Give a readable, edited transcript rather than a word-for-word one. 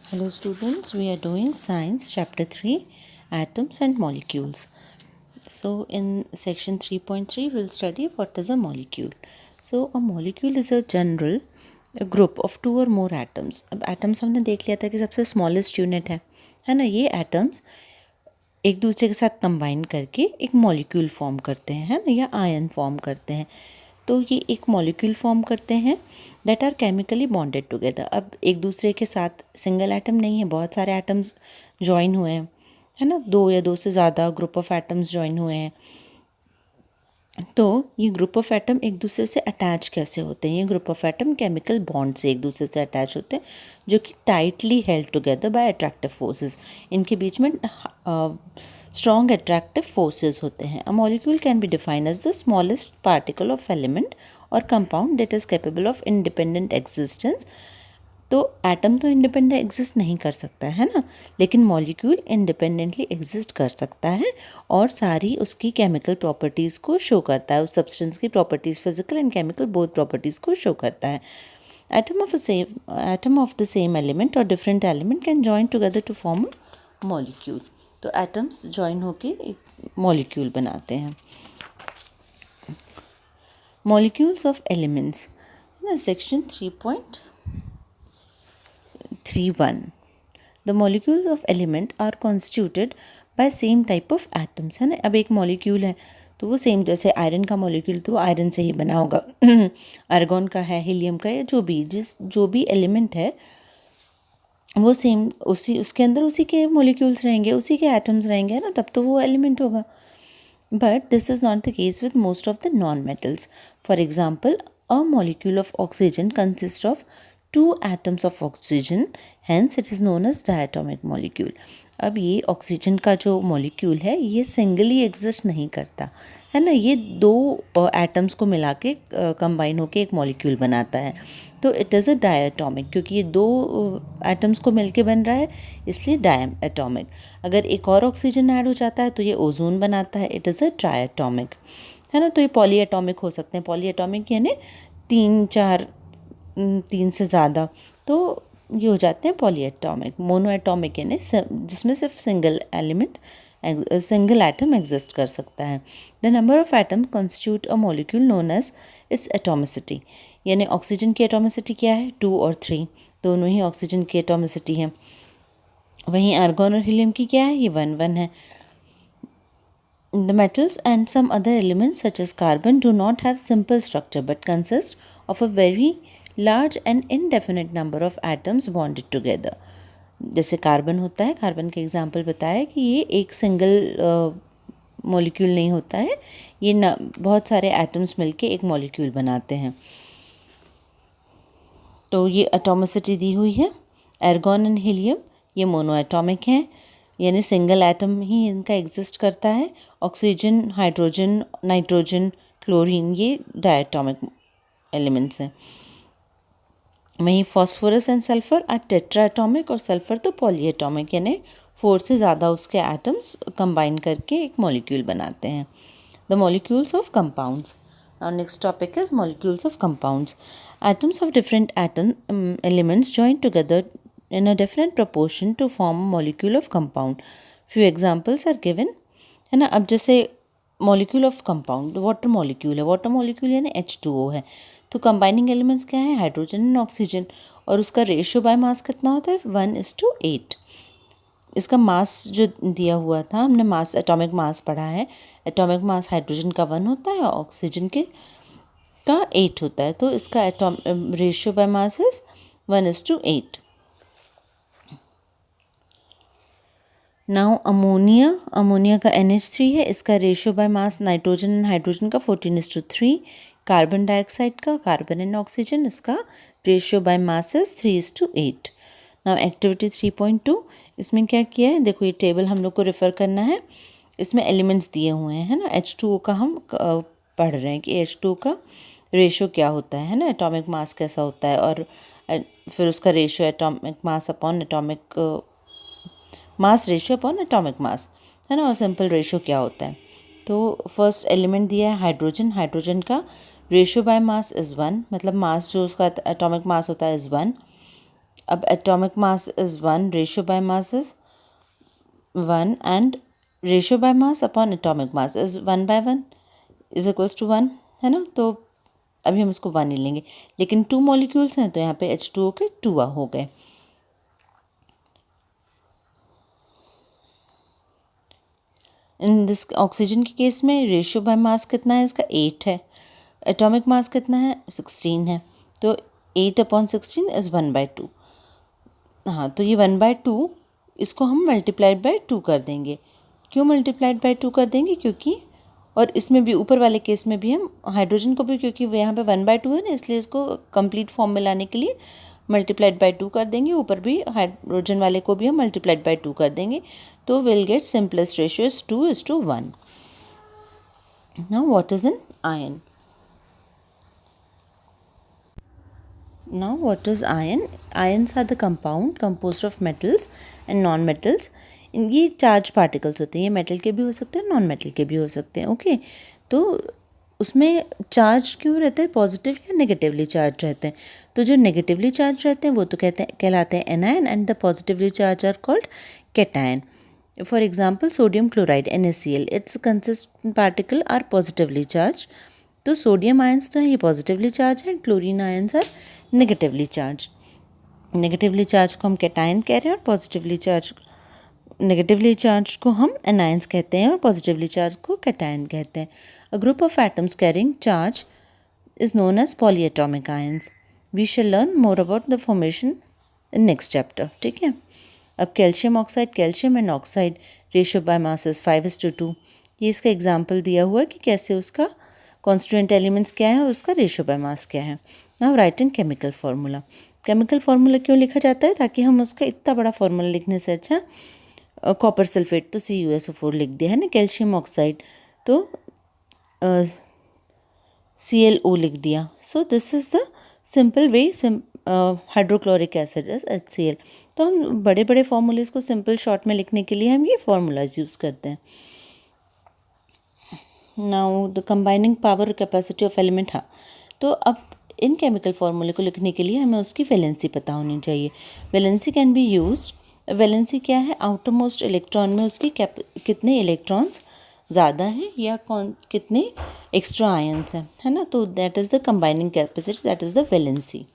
Hello students, we are doing science chapter 3 atoms and molecules. So in section 3.3 we'll study what is a molecule. So a molecule is a general a group of two or more atoms. अब atoms हमने देख लिया था कि सबसे smallest unit है ना. ये atoms एक दूसरे के साथ कंबाइन करके एक मॉलिक्यूल फॉर्म करते हैं, है ना, या आयन फॉर्म करते हैं. तो ये एक मॉलिक्यूल फॉर्म करते हैं that are chemically bonded together. अब एक दूसरे के साथ सिंगल एटम नहीं है, बहुत सारे एटम्स जॉइन हुए हैं, है ना, दो या दो से ज़्यादा ग्रुप ऑफ एटम्स जॉइन हुए हैं. तो ये ग्रुप ऑफ एटम एक दूसरे से अटैच कैसे होते हैं? ये group of atom chemical bond से एक दूसरे से अटैच होते हैं जो कि tightly held together by attractive forces. इनके बीच में स्ट्रॉन्ग अट्रैक्टिव फोर्सेस होते हैं. A molecule can be defined as the smallest particle of element और compound that is capable of independent existence. तो एटम तो इंडिपेंडेंट एग्जिस्ट नहीं कर सकता है ना, लेकिन मॉलिक्यूल इंडिपेंडेंटली एग्जिस्ट कर सकता है और सारी उसकी केमिकल प्रॉपर्टीज़ को शो करता है. उस सब्सटेंस की properties, physical and chemical both properties को शो करता है. Atom of the same element और different element can join together to form molecule. तो एटम्स जॉइन होके एक मॉलिक्यूल बनाते हैं. Molecules of elements, section 3.31. The molecules of element are constituted by same type of atoms, है ना. अब एक मॉलिक्यूल है तो वो सेम, जैसे आयरन का मॉलिक्यूल तो आयरन से ही बना होगा, आर्गन का है, हीलियम का, या जो भी एलिमेंट है वो सेम उसके अंदर उसी के मॉलिक्यूल्स रहेंगे, उसी के एटम्स रहेंगे, है ना, तब तो वो एलिमेंट होगा. But this is not the case with most of the non metals. For example, a molecule of oxygen consist of two atoms of oxygen, hence it is known as diatomic molecule. अब ये oxygen का जो molecule है ये singly exist नहीं करता, है ना, ये दो एटम्स को मिला के कंबाइन होके एक मॉलिक्यूल बनाता है. तो इट इज़ अ डायटोमिक, क्योंकि ये दो एटम्स को मिलके बन रहा है, इसलिए डायटोमिक. अगर एक और ऑक्सीजन ऐड हो जाता है तो ये ओजोन बनाता है, इट इज़ अ ट्राइएटोमिक, है ना. तो ये पॉलीएटोमिक हो सकते हैं. पॉलीएटोमिक यानी तीन से ज़्यादा, तो ये हो जाते हैं पॉलीएटोमिक. मोनोएटोमिक यानी जिसमें सिर्फ सिंगल एटम एग्जिस्ट कर सकता है. The number of atom constitute a molecule known as its atomicity. यानी ऑक्सीजन की एटोमिसिटी क्या है? 2 और 3, दोनों ही ऑक्सीजन की एटोमिसिटी है. वहीं आर्गन और हीलियम की क्या है? ये 1 है. The metals and some other elements such as carbon do not have simple structure but consist of a very large and indefinite number of atoms bonded together. जैसे कार्बन होता है, कार्बन का एग्जाम्पल बताया कि ये एक सिंगल मॉलिक्यूल नहीं होता है, ये बहुत सारे एटम्स मिलके एक मॉलिक्यूल बनाते हैं. तो ये एटोमिसिटी दी हुई है. आर्गन एंड हीलियम ये मोनोएटोमिक हैं, यानी सिंगल एटम ही इनका एग्जिस्ट करता है. ऑक्सीजन, हाइड्रोजन, नाइट्रोजन, क्लोरीन ये डायटोमिक एलिमेंट्स हैं. वहीं फॉस्फोरस एंड सल्फर आर टेट्राएटोमिक, और सल्फर तो पॉलीएटोमिक, यानी 4 से ज़्यादा उसके एटम्स कंबाइन करके एक मॉलिक्यूल बनाते हैं. The molecules of compounds. Now next topic is molecules of compounds. Atoms of different elements join together in a different proportion to form a molecule of compound. Few examples are given, है ना. अब जैसे molecule of compound, water molecule है, water molecule यानी H2O है. तो combining elements क्या है? हाइड्रोजन एंड ऑक्सीजन, और उसका रेशियो बाय मास कितना होता है? 1:8. इसका मास जो दिया हुआ था, हमने मास, एटॉमिक मास पढ़ा है. एटॉमिक मास हाइड्रोजन का 1 होता है और ऑक्सीजन का 8 होता है. तो इसका ratio by mass is 1:8. Now ammonia का NH3 है, इसका ratio by mass nitrogen and hydrogen का 14:3. कार्बन डाइऑक्साइड का, कार्बन एंड ऑक्सीजन, इसका ratio by mass is 3:8. Now activity 3.2. इसमें क्या किया है? देखो, ये टेबल हम लोग को रेफ़र करना है. इसमें एलिमेंट्स दिए हुए हैं, है ना. H2O का हम पढ़ रहे हैं कि H2O का रेशियो क्या होता है ना, एटॉमिक मास कैसा होता है, और फिर उसका ratio atomic mass upon atomic mass ratio upon atomic मास, है ना, और सिंपल रेशियो क्या होता है. तो फर्स्ट एलिमेंट दिया है हाइड्रोजन. हाइड्रोजन का रेशियो बाय मास इज़ 1, मतलब मास जो उसका एटॉमिक मास होता है इज़ 1. अब atomic mass is 1, ratio by mass is 1 and ratio by mass upon atomic mass is 1/1 is equals to 1, है ना। तो अभी हम इसको 1 ही लेंगे, लेकिन 2 मॉलिक्यूल्स हैं तो यहाँ पे H2O के 2 हो गए। इन दिस ऑक्सीजन के केस में रेशियो बाय मास कितना है इसका, 8 है। एटॉमिक मास कितना है, 16 है। तो 8/16 इज़ 1/2। हाँ, तो ये 1/2 इसको हम मल्टीप्लाइड बाय 2 कर देंगे। क्यों मल्टीप्लाइड बाय 2 कर देंगे, क्योंकि और इसमें भी ऊपर वाले केस में भी हम हाइड्रोजन को भी, क्योंकि यहाँ पे 1/2 है ना, इसलिए इसको कंप्लीट फॉर्म में लाने के लिए मल्टीप्लाइड बाय 2 कर देंगे। ऊपर भी हाइड्रोजन वाले को भी हम मल्टीप्लाइड बाय 2 कर देंगे। तो will get simplest ratio is 2:1। Now what is an ion? Now what is iron? Ions are the compound composed of metals and non-metals. ये चार्ज पार्टिकल्स होते हैं, ये मेटल के भी हो सकते हैं, नॉन मेटल के भी हो सकते हैं। ओके, तो उसमें चार्ज क्यों रहता है, पॉजिटिव या नेगेटिवली चार्ज रहते हैं। तो जो नेगेटिवली चार्ज रहते हैं वो तो कहलाते हैं anion and the positively charge are called cation. For example sodium chloride NaCl, its consistent particle are positively charge. तो सोडियम आयंस तो है ये पॉजिटिवली चार्ज है, chlorine ions are negatively charge. Negatively charge को हम कैटायन कह रहे हैं और नेगेटिवली चार्ज को हम एनायंस कहते हैं और पॉजिटिवली चार्ज को कैटायन कहते हैं। A group of atoms carrying charge is known as polyatomic ions. We shall learn more about the formation in next chapter. ठीक है, अब calcium oxide, calcium and oxide ratio by mass is 5:2। ये इसका example दिया हुआ है कि कैसे उसका कॉन्स्टिट्यूएंट एलिमेंट्स क्या है और उसका रेशियो बाय मास क्या है। Now writing chemical formula. Chemical formula क्यों लिखा जाता है, ताकि हम उसका इतना बड़ा फार्मूला लिखने से अच्छा कॉपर सल्फेट तो CuSO4 लिख दिया है ना, कैल्शियम ऑक्साइड तो ClO लिख दिया। So this is the simple way, hydrochloric acid is HCl। तो हम बड़े बड़े फार्मूलेज को सिंपल शॉर्ट में लिखने के लिए हम ये फार्मूलाज यूज़ करते हैं। Now the combining power capacity of element. हाँ, तो अब इन केमिकल फार्मूले को लिखने के लिए हमें उसकी वैलेंसी पता होनी चाहिए। Valency can be used. Valency क्या है, आउटर मोस्ट इलेक्ट्रॉन में उसकी कितने इलेक्ट्रॉन्स ज़्यादा हैं या कितने एक्स्ट्रा आयंस हैं, है ना। तो that is the combining capacity, that is the valency.